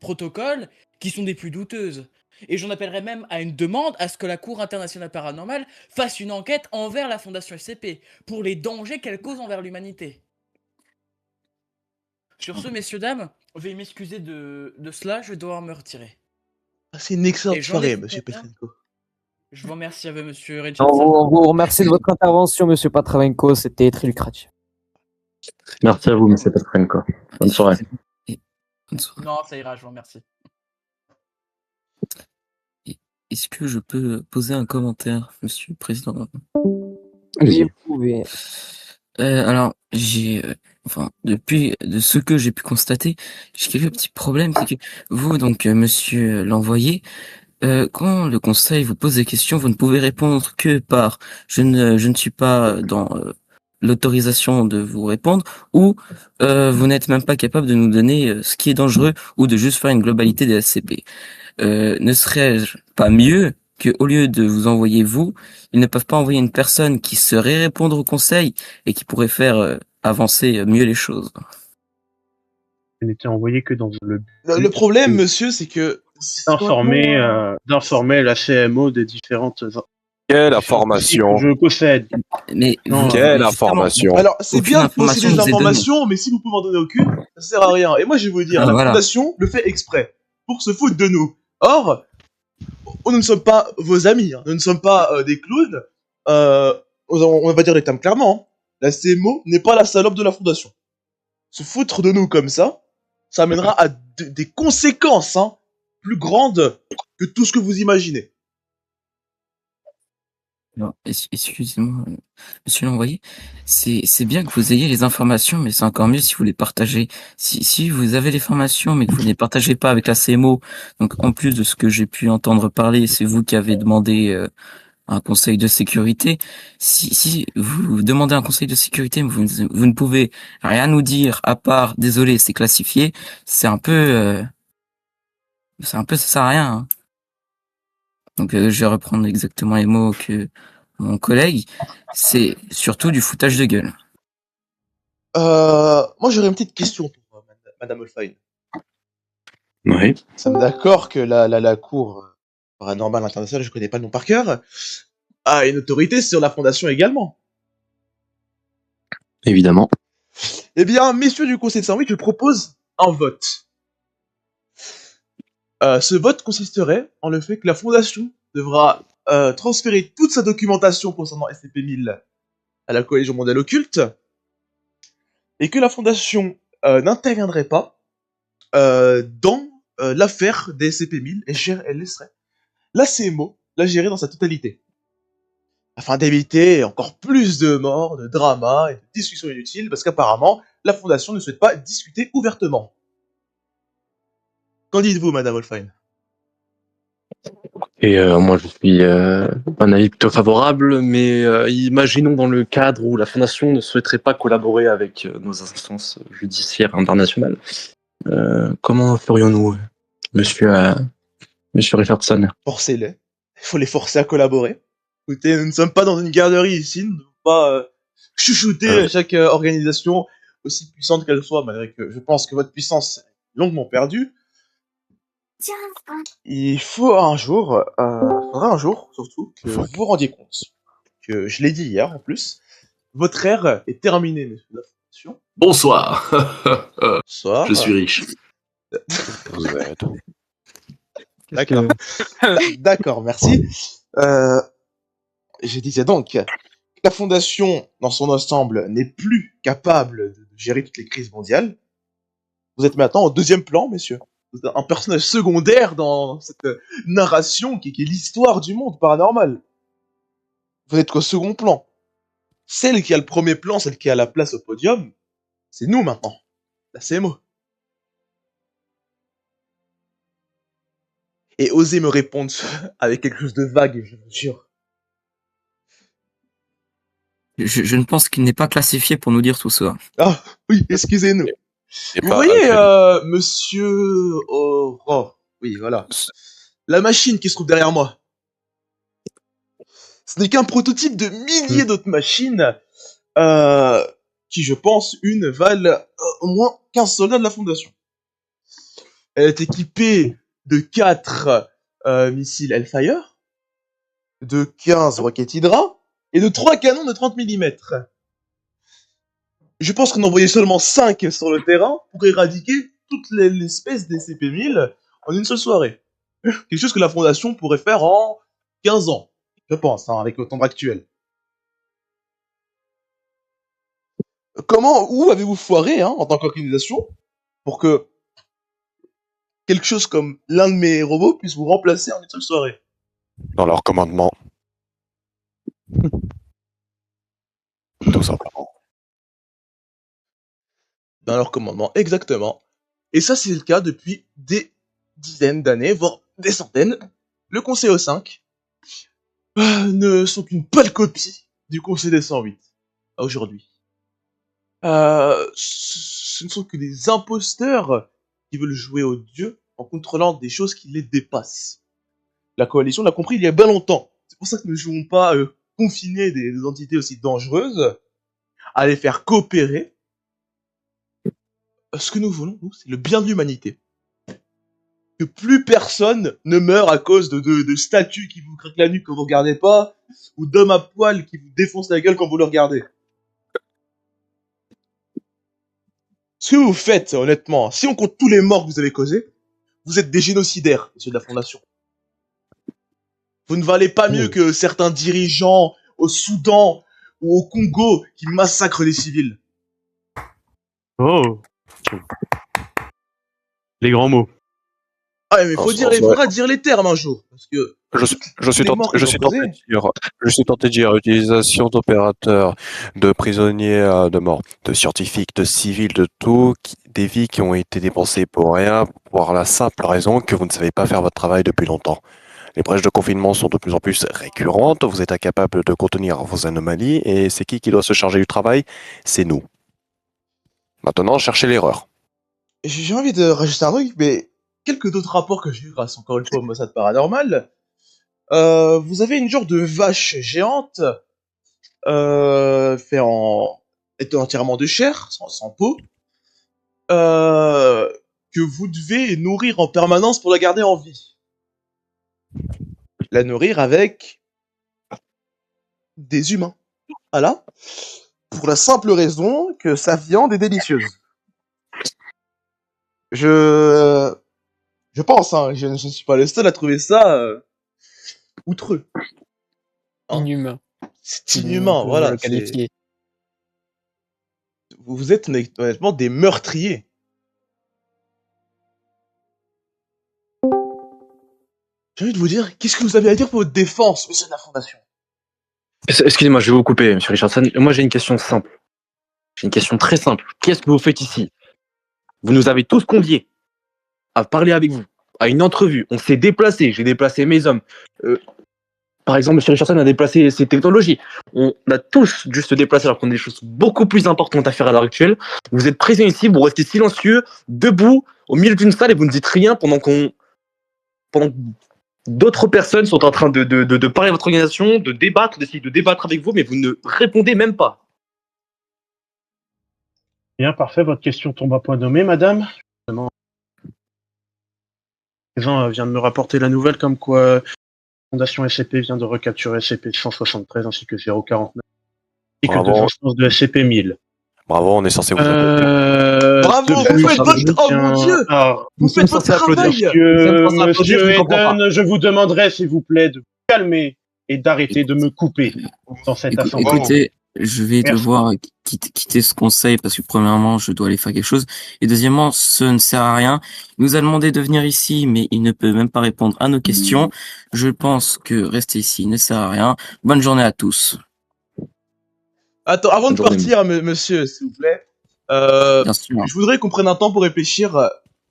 [SPEAKER 3] protocoles qui sont des plus douteuses. Et j'en appellerai même à une demande à ce que la Cour internationale paranormale fasse une enquête envers la Fondation SCP pour les dangers qu'elle cause envers l'humanité. Sur ce, messieurs, dames, veuillez m'excuser de cela, je vais devoir me retirer.
[SPEAKER 6] C'est une excellente
[SPEAKER 3] Et j'en ai
[SPEAKER 6] soirée,
[SPEAKER 3] pour
[SPEAKER 6] monsieur
[SPEAKER 3] combien
[SPEAKER 6] Petrenko.
[SPEAKER 3] Je vous remercie à vous, monsieur
[SPEAKER 1] On
[SPEAKER 3] Richardson.
[SPEAKER 1] vous remercie de votre intervention, monsieur Patravenko. C'était très lucratif.
[SPEAKER 8] Merci à vous, monsieur Petrenko. Bonne soirée.
[SPEAKER 9] Bonne soirée.
[SPEAKER 3] Non, ça ira, je vous remercie.
[SPEAKER 9] Est-ce que je peux poser un commentaire, monsieur le président?
[SPEAKER 1] Oui, vous pouvez.
[SPEAKER 9] Alors, depuis de ce que j'ai pu constater, j'ai quelques petits problèmes. C'est que vous, donc, monsieur l'envoyé, quand le conseil vous pose des questions, vous ne pouvez répondre que par je ne suis pas dans l'autorisation de vous répondre, ou vous n'êtes même pas capable de nous donner ce qui est dangereux, ou de juste faire une globalité des SCP. Ne serait-je pas mieux que, au lieu de vous envoyer vous, ils ne peuvent pas envoyer une personne qui saurait répondre au conseil et qui pourrait faire avancer mieux les choses?
[SPEAKER 2] Je n'étais envoyé que dans le but
[SPEAKER 6] Le problème, monsieur, c'est que...
[SPEAKER 2] d'informer la CMO des différentes
[SPEAKER 5] Quelle
[SPEAKER 2] que
[SPEAKER 5] information?
[SPEAKER 2] je possède.
[SPEAKER 9] Mais
[SPEAKER 2] Non,
[SPEAKER 5] Quelle
[SPEAKER 9] justement,
[SPEAKER 5] information?
[SPEAKER 6] Alors, c'est
[SPEAKER 9] aucune
[SPEAKER 6] bien de posséder
[SPEAKER 9] information
[SPEAKER 6] des
[SPEAKER 9] nous est donnée.
[SPEAKER 6] informations, mais si vous pouvez en donner aucune, ça sert à rien. Et moi, je vais vous dire,
[SPEAKER 9] Ah,
[SPEAKER 6] la
[SPEAKER 9] voilà.
[SPEAKER 6] Fondation le fait exprès, pour se foutre de nous. Or, nous ne sommes pas vos amis, hein. Nous ne sommes pas des clowns. On va dire les termes clairement. Hein. La CMO n'est pas la salope de la Fondation. Se foutre de nous comme ça amènera à des conséquences plus grandes que tout ce que vous imaginez.
[SPEAKER 9] Alors, excusez-moi, monsieur l'envoyé, c'est bien que vous ayez les informations, mais c'est encore mieux si vous les partagez. Si vous avez les informations, mais que vous ne les partagez pas avec la CMO, donc en plus de ce que j'ai pu entendre parler, c'est vous qui avez demandé un conseil de sécurité. Si vous demandez un conseil de sécurité, mais vous ne pouvez rien nous dire à part désolé, c'est classifié, ça sert à rien. Hein. Donc je vais reprendre exactement les mots que mon collègue, c'est surtout du foutage de gueule.
[SPEAKER 6] Moi, j'aurais une petite question pour Madame Olfine.
[SPEAKER 8] Oui.
[SPEAKER 6] Nous sommes d'accord que la Cour paranormale internationale, je connais pas le nom par cœur, a une autorité sur la Fondation également.
[SPEAKER 8] Évidemment.
[SPEAKER 6] Eh bien, messieurs du Conseil de 108, je propose un vote. Ce vote consisterait en le fait que la Fondation devra transférer toute sa documentation concernant SCP-1000 à la Coalition mondiale occulte, et que la Fondation n'interviendrait pas dans l'affaire des SCP-1000, et elle laisserait la CMO la gérer dans sa totalité. Afin d'éviter encore plus de morts, de dramas et de discussions inutiles, parce qu'apparemment, la Fondation ne souhaite pas discuter ouvertement. Qu'en dites-vous, Madame Wolfine?
[SPEAKER 8] Et moi, je suis d'un avis plutôt favorable, mais imaginons dans le cadre où la Fondation ne souhaiterait pas collaborer avec nos instances judiciaires internationales. Comment ferions-nous, monsieur Richardson?
[SPEAKER 6] Forcez-les. Il faut les forcer à collaborer. Écoutez, nous ne sommes pas dans une garderie ici, nous ne devons pas chouchouter chaque organisation, aussi puissante qu'elle soit, malgré que je pense que votre puissance est longuement perdue. Il faut un jour, faudra un jour, surtout, que vous vous rendiez compte, que je l'ai dit hier en plus, votre ère est terminée, monsieur de la Fondation.
[SPEAKER 10] Bonsoir.
[SPEAKER 6] Bonsoir.
[SPEAKER 10] Je suis riche.
[SPEAKER 5] Vous êtes.
[SPEAKER 6] D'accord. D'accord, merci. Je disais donc que la Fondation, dans son ensemble, n'est plus capable de gérer toutes les crises mondiales. Vous êtes maintenant au deuxième plan, messieurs. Vous êtes un personnage secondaire dans cette narration qui est l'histoire du monde paranormal. Vous êtes qu'au second plan. Celle qui a le premier plan, celle qui a la place au podium, c'est nous maintenant. La CMO. Et osez me répondre avec quelque chose de vague, je vous jure.
[SPEAKER 9] Je ne pense qu'il n'est pas classifié pour nous dire tout ça.
[SPEAKER 6] Ah, oui, excusez-nous. Vous voyez, monsieur... Oh, oui, voilà. La machine qui se trouve derrière moi. Ce n'est qu'un prototype de milliers d'autres machines qui, je pense, une valent au moins 15 soldats de la Fondation. Elle est équipée de 4 missiles Hellfire, de 15 roquettes Hydra et de 3 canons de 30 mm. Je pense qu'on envoyait seulement 5 sur le terrain pour éradiquer toute l'espèce des CP1000 en une seule soirée. Quelque chose que la Fondation pourrait faire en 15 ans, je pense, hein, avec le temps actuel. Où avez-vous foiré, hein, en tant qu'organisation, pour que quelque chose comme l'un de mes robots puisse vous remplacer en une seule soirée?
[SPEAKER 5] Dans leur commandement. Tout simplement.
[SPEAKER 6] Dans leur commandement, exactement. Et ça, c'est le cas depuis des dizaines d'années, voire des centaines. Le Conseil O5 ne sont qu'une pâle copie du Conseil des 108 à aujourd'hui. Ce ne sont que des imposteurs qui veulent jouer aux dieux en contrôlant des choses qui les dépassent. La coalition l'a compris il y a bien longtemps. C'est pour ça que nous ne jouons pas confiner des entités aussi dangereuses, à les faire coopérer. Ce que nous voulons, nous, c'est le bien de l'humanité. Que plus personne ne meure à cause de statues qui vous craquent la nuque quand vous regardez pas, ou d'hommes à poil qui vous défoncent la gueule quand vous le regardez. Ce que vous faites, honnêtement, si on compte tous les morts que vous avez causés, vous êtes des génocidaires, messieurs de la Fondation. Vous ne valez pas mieux que certains dirigeants au Soudan ou au Congo qui massacrent les civils.
[SPEAKER 2] Oh. Les grands mots.
[SPEAKER 6] Ah mais faudra dire les termes un jour, parce que
[SPEAKER 5] je suis tenté de dire utilisation d'opérateurs, de prisonniers de mort, de scientifiques, de civils, de tout, des vies qui ont été dépensées pour rien, pour la simple raison que vous ne savez pas faire votre travail depuis longtemps. Les brèches de confinement sont de plus en plus récurrentes, vous êtes incapable de contenir vos anomalies, et c'est qui doit se charger du travail? C'est nous. Maintenant, cherchez l'erreur.
[SPEAKER 6] J'ai envie de rajouter un truc, mais quelques d'autres rapports que j'ai eu grâce encore une fois au Mossad Paranormal, vous avez une genre de vache géante fait en est entièrement de chair, sans peau, que vous devez nourrir en permanence pour la garder en vie. La nourrir avec des humains. Voilà. Pour la simple raison que sa viande est délicieuse. Je pense, hein, je ne suis pas le seul à trouver ça outreux. Hein.
[SPEAKER 10] Inhumain.
[SPEAKER 6] C'est inhumain, voilà. Vous êtes honnêtement des meurtriers. J'ai envie de vous dire, qu'est-ce que vous avez à dire pour votre défense, monsieur de la Fondation?
[SPEAKER 8] Excusez-moi, je vais vous couper, monsieur Richardson. Moi, j'ai une question simple. J'ai une question très simple. Qu'est-ce que vous faites ici? Vous nous avez tous conviés à parler avec vous, à une entrevue. On s'est déplacé. J'ai déplacé mes hommes. Par exemple, monsieur Richardson a déplacé ses technologies. On a tous dû se déplacer alors qu'on a des choses beaucoup plus importantes à faire à l'heure actuelle. Vous êtes présents ici, vous restez silencieux, debout, au milieu d'une salle et vous ne dites rien pendant que d'autres personnes sont en train de parler à votre organisation, de débattre, d'essayer de débattre avec vous, mais vous ne répondez même pas.
[SPEAKER 2] Bien, parfait. Votre question tombe à point nommé, madame. Justement, Jean vient de me rapporter la nouvelle comme quoi la Fondation SCP vient de recapturer SCP-173 ainsi que 049 et que deux instances de SCP-1000.
[SPEAKER 5] Bravo, on est censé vous
[SPEAKER 6] Bravo, vous faites votre... Oh mon Dieu, vous faites votre travail.
[SPEAKER 2] Monsieur Eden, je vous demanderai, s'il vous plaît, de vous calmer et d'arrêter de me couper dans cette assemblée.
[SPEAKER 9] Écoutez, je vais devoir quitter ce conseil parce que premièrement, je dois aller faire quelque chose. Et deuxièmement, ce ne sert à rien. Il nous a demandé de venir ici, mais il ne peut même pas répondre à nos questions. Je pense que rester ici ne sert à rien. Bonne journée à tous.
[SPEAKER 6] Attends, avant de partir, monsieur, s'il vous plaît, je voudrais qu'on prenne un temps pour réfléchir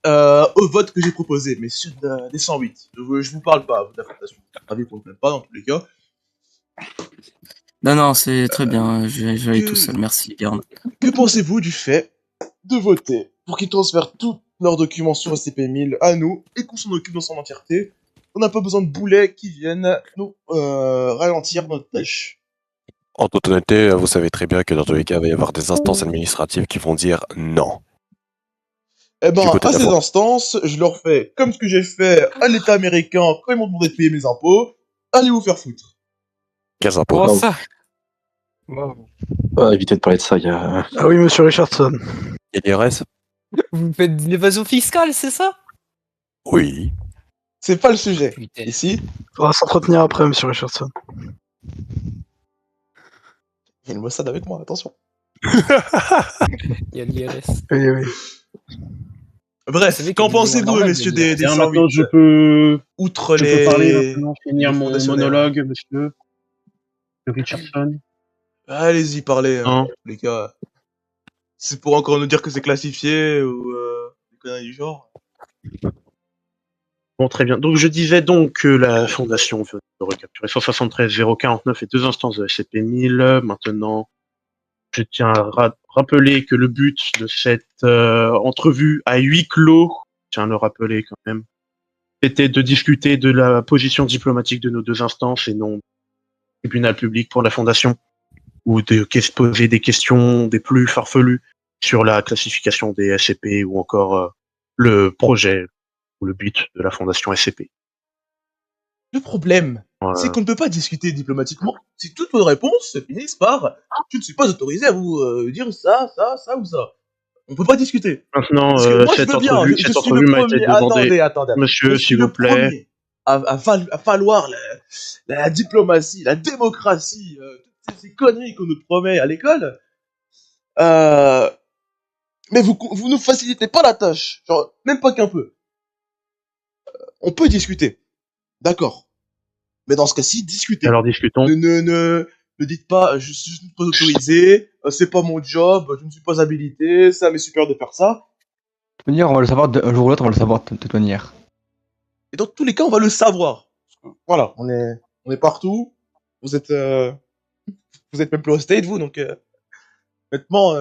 [SPEAKER 6] au vote que j'ai proposé, messieurs des 108. Je vous parle pas de la Fondation. Ravi qu'on ne prenne pas dans tous les cas.
[SPEAKER 9] Non, c'est très bien. Je vais aller tout seul. Merci, Bjorn.
[SPEAKER 6] Que pensez-vous du fait de voter pour qu'ils transfèrent tous leurs documents sur SCP-1000 à nous et qu'on s'en occupe dans son entièreté? On n'a pas besoin de boulets qui viennent nous ralentir notre tâche.
[SPEAKER 5] En toute honnêteté, vous savez très bien que dans tous les cas, il va y avoir des instances administratives qui vont dire non.
[SPEAKER 6] Eh ben, à ces instances, je leur fais comme ce que j'ai fait à l'État américain quand ils m'ont demandé de payer mes impôts. Allez vous faire foutre.
[SPEAKER 5] Quels impôts?
[SPEAKER 8] Oh, ça évitez de parler de ça, il y a...
[SPEAKER 11] Ah oui, monsieur Richardson.
[SPEAKER 5] Et l'IRS?
[SPEAKER 10] Vous faites de l'évasion fiscale, c'est ça?
[SPEAKER 5] Oui.
[SPEAKER 6] C'est pas le sujet. Ici.
[SPEAKER 11] Faudra s'entretenir après, monsieur Richardson.
[SPEAKER 6] Il y a le Mossad avec moi, attention.
[SPEAKER 10] Il y a l'IRS.
[SPEAKER 11] Oui.
[SPEAKER 6] Bref, qu'en pensez-vous, messieurs des 108?
[SPEAKER 2] Maintenant, je peux
[SPEAKER 6] parler
[SPEAKER 2] maintenant, finir mon monologue, monsieur Richardson.
[SPEAKER 6] Allez-y, parlez, hein, les gars. C'est pour encore nous dire que c'est classifié ou des conneries du genre.
[SPEAKER 2] Bon, très bien. Donc, je disais donc que la Fondation veut recapturer 173 049 et deux instances de SCP-1000. Maintenant, je tiens à rappeler que le but de cette entrevue à huis clos, je tiens à le rappeler quand même, c'était de discuter de la position diplomatique de nos deux instances et non du tribunal public pour la Fondation, ou de poser des questions des plus farfelues sur la classification des SCP ou encore le projet ou le but de la Fondation SCP.
[SPEAKER 6] Le problème, c'est qu'on ne peut pas discuter diplomatiquement si toutes vos réponses se finissent par « je ne suis pas autorisé à vous dire ça ou ça ». On peut pas discuter.
[SPEAKER 2] Maintenant, cette entrevue m'a été demandée.
[SPEAKER 6] Attendez.
[SPEAKER 2] Monsieur, s'il vous plaît.
[SPEAKER 6] À falloir la diplomatie, la démocratie, toutes ces conneries qu'on nous promet à l'école. Mais vous nous facilitez pas la tâche. Genre, même pas qu'un peu. On peut discuter. D'accord. Mais dans ce cas-ci, discutez.
[SPEAKER 2] Alors discutons.
[SPEAKER 6] Ne dites pas, je ne suis pas autorisé, c'est pas mon job, je ne suis pas habilité, c'est à mes supérieurs de faire ça.
[SPEAKER 12] De toute manière, on va le savoir, un jour ou l'autre, on va le savoir de toute manière.
[SPEAKER 6] Et dans tous les cas, on va le savoir. Voilà, on est partout. Vous êtes même plus au state, vous, donc honnêtement,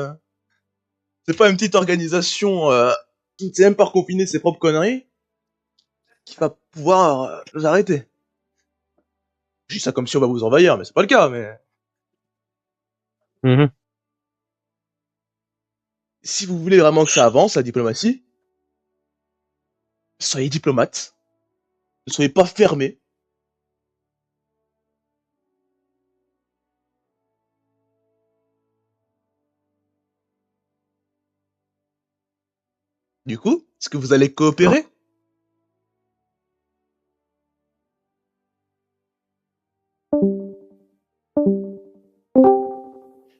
[SPEAKER 6] c'est pas une petite organisation qui ne sait même pas confiner ses propres conneries qui va pouvoir nous arrêter. Je dis ça comme si on va vous envahir, mais c'est pas le cas, mais... si vous voulez vraiment que ça avance, la diplomatie, soyez diplomate. Ne soyez pas fermé. Du coup, est-ce que vous allez coopérer?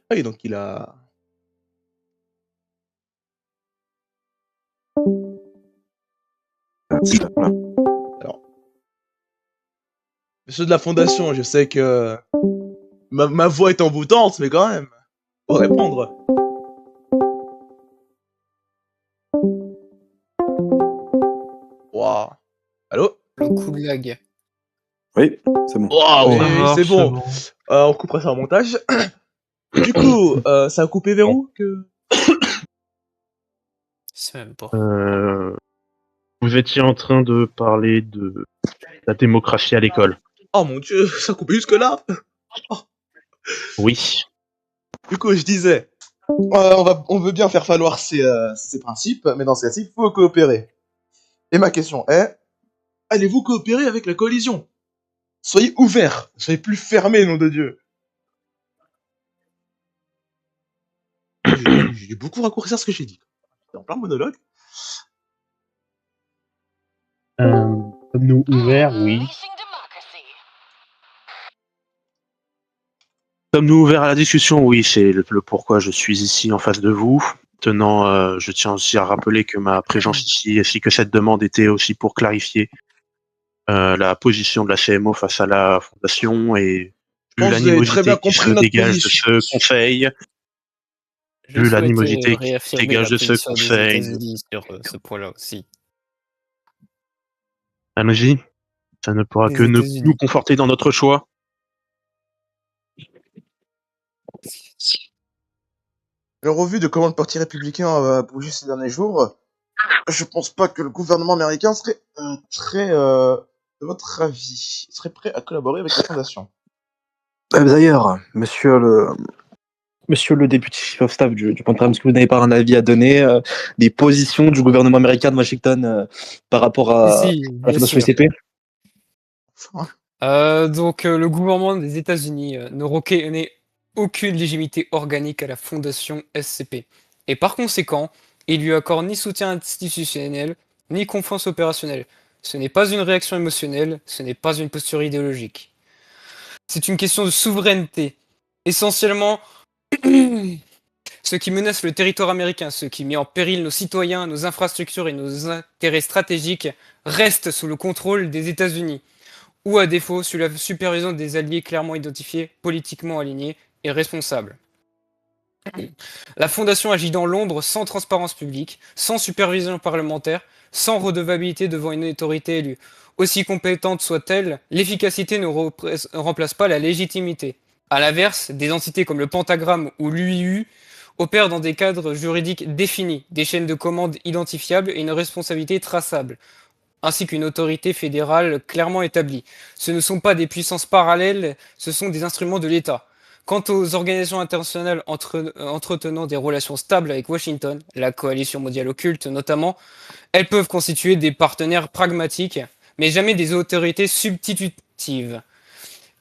[SPEAKER 6] Ah oui, donc il a... Alors, monsieur de la Fondation, je sais que ma voix est envoûtante, mais quand même, faut répondre. Waouh. Allô?
[SPEAKER 10] Le coup de lag.
[SPEAKER 5] Oui, c'est bon.
[SPEAKER 6] Waouh,
[SPEAKER 5] Oh.
[SPEAKER 6] oui, c'est bon. On coupera ça en montage. Du coup, ça a coupé vers où que...
[SPEAKER 10] C'est même pas.
[SPEAKER 2] Vous étiez en train de parler de la démocratie à l'école.
[SPEAKER 6] Oh mon dieu, ça a coupé jusque là.
[SPEAKER 2] Oui.
[SPEAKER 6] Du coup, je disais, on veut bien faire valoir ces principes, mais dans ce cas-ci, il faut coopérer. Et ma question est, allez-vous coopérer avec la coalition? Soyez ouverts, soyez plus fermés, nom de Dieu. J'ai dû beaucoup raccourcir ce que j'ai dit. J'étais en plein monologue.
[SPEAKER 2] Sommes-nous ouverts? Oui. Sommes-nous ouverts à la discussion? Oui, c'est le pourquoi je suis ici en face de vous. Maintenant, je tiens aussi à rappeler que ma présence ici, ainsi que cette demande était aussi pour clarifier la position de la CMO face à la fondation et
[SPEAKER 6] Je pense que vous avez très bien compris notre position.
[SPEAKER 2] de ce conseil.
[SPEAKER 10] Je
[SPEAKER 2] Vu
[SPEAKER 10] souhaitais
[SPEAKER 2] l'animosité qui
[SPEAKER 10] réaffirmer
[SPEAKER 2] dégage
[SPEAKER 10] la
[SPEAKER 2] de ce
[SPEAKER 10] position des
[SPEAKER 2] conseil.
[SPEAKER 10] États-Unis sur ce point-là aussi.
[SPEAKER 2] Allons-y. Ça ne pourra
[SPEAKER 10] Des
[SPEAKER 2] que
[SPEAKER 10] États-Unis.
[SPEAKER 2] nous conforter dans notre choix.
[SPEAKER 6] Alors, au vu de comment le parti républicain a bougé ces derniers jours, je pense pas que le gouvernement américain serait de votre avis, serait prêt à collaborer avec la fondation.
[SPEAKER 8] D'ailleurs, monsieur le député chief of staff du Pentagone, est-ce que vous n'avez pas un avis à donner des positions du gouvernement américain de Washington par rapport à
[SPEAKER 10] Si,
[SPEAKER 8] la
[SPEAKER 10] bien
[SPEAKER 8] fondation
[SPEAKER 10] sûr.
[SPEAKER 8] SCP?
[SPEAKER 10] Donc, le gouvernement des États-Unis ne reconnaît aucune légitimité organique à la fondation SCP. Et par conséquent, il lui accorde ni soutien institutionnel, ni confiance opérationnelle. Ce n'est pas une réaction émotionnelle, ce n'est pas une posture idéologique. C'est une question de souveraineté. Essentiellement, ce qui menace le territoire américain, ce qui met en péril nos citoyens, nos infrastructures et nos intérêts stratégiques, reste sous le contrôle des États-Unis, ou à défaut sous la supervision des alliés clairement identifiés, politiquement alignés et responsables. La Fondation agit dans l'ombre sans transparence publique, sans supervision parlementaire, sans redevabilité devant une autorité élue. Aussi compétente soit-elle, l'efficacité ne remplace pas la légitimité. A l'inverse, des entités comme le Pentagramme ou l'UIU opèrent dans des cadres juridiques définis, des chaînes de commandes identifiables et une responsabilité traçable, ainsi qu'une autorité fédérale clairement établie. Ce ne sont pas des puissances parallèles, ce sont des instruments de l'État. Quant aux organisations internationales entretenant des relations stables avec Washington, la coalition mondiale occulte notamment, elles peuvent constituer des partenaires pragmatiques, mais jamais des autorités substitutives.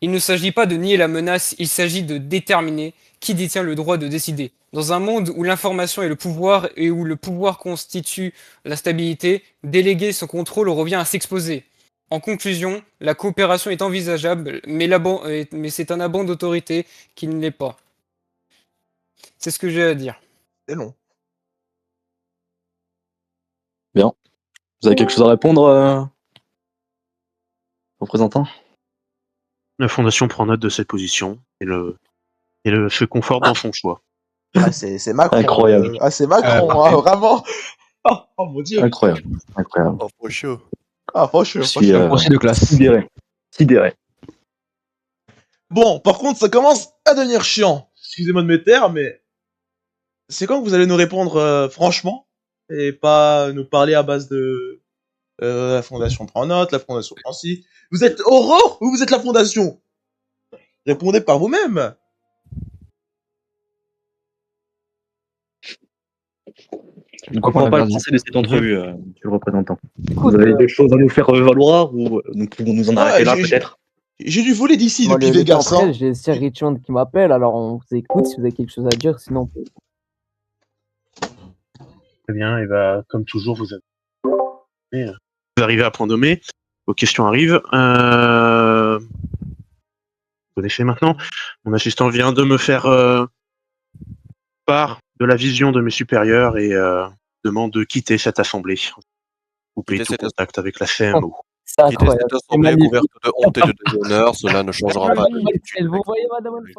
[SPEAKER 10] Il ne s'agit pas de nier la menace, il s'agit de déterminer qui détient le droit de décider. Dans un monde où l'information est le pouvoir et où le pouvoir constitue la stabilité, déléguer son contrôle revient à s'exposer. En conclusion, la coopération est envisageable, mais c'est un abandon d'autorité qui ne l'est pas. C'est ce que j'ai à dire.
[SPEAKER 6] C'est long.
[SPEAKER 8] Bien. Vous avez quelque chose à répondre, représentant?
[SPEAKER 2] La Fondation prend note de cette position et se conforte dans son choix.
[SPEAKER 6] Ah, c'est Macron.
[SPEAKER 8] Incroyable.
[SPEAKER 6] C'est Macron, hein, vraiment. Oh mon dieu.
[SPEAKER 8] Incroyable. Incroyable.
[SPEAKER 5] Oh, trop chaud.
[SPEAKER 6] Ah, franchement.
[SPEAKER 8] Je suis
[SPEAKER 12] Procès de classe.
[SPEAKER 8] sidéré.
[SPEAKER 6] Bon, par contre, ça commence à devenir chiant. Excusez-moi de mes termes, mais c'est quand que vous allez nous répondre franchement et pas nous parler à base de la Fondation prend note, la Fondation prend ci. Vous êtes Aurore ou vous êtes la Fondation? Répondez par vous-même.
[SPEAKER 8] Je ne comprends
[SPEAKER 12] on a
[SPEAKER 8] pas le
[SPEAKER 12] perdu.
[SPEAKER 8] principe de cette entrevue, monsieur le représentant.
[SPEAKER 1] Écoute,
[SPEAKER 8] Vous avez des choses à nous faire valoir ou nous pouvons nous en arrêter là, peut-être?
[SPEAKER 6] J'ai du voler d'ici
[SPEAKER 1] moi,
[SPEAKER 6] depuis
[SPEAKER 1] le temps
[SPEAKER 6] Vegas. Hein.
[SPEAKER 1] presse, j'ai Sir Richmond qui m'appelle, alors on vous écoute si vous avez quelque chose à dire, sinon.
[SPEAKER 2] Très bien, et bah, comme toujours, vous arrivez à point nommé. Vos questions arrivent. Vous connaissez maintenant. Mon assistant vient de me faire part de la vision de mes supérieurs et demande de quitter cette assemblée. Couper
[SPEAKER 5] Quitter
[SPEAKER 2] tout
[SPEAKER 5] cette
[SPEAKER 2] contact avec la CMO.
[SPEAKER 1] C'est
[SPEAKER 5] Quitter
[SPEAKER 1] incroyable.
[SPEAKER 5] cette
[SPEAKER 1] C'est
[SPEAKER 5] assemblée
[SPEAKER 1] magnifique.
[SPEAKER 5] couverte de honte et de déshonneur, cela ne changera pas.
[SPEAKER 1] Vous voyez, madame Wolfred.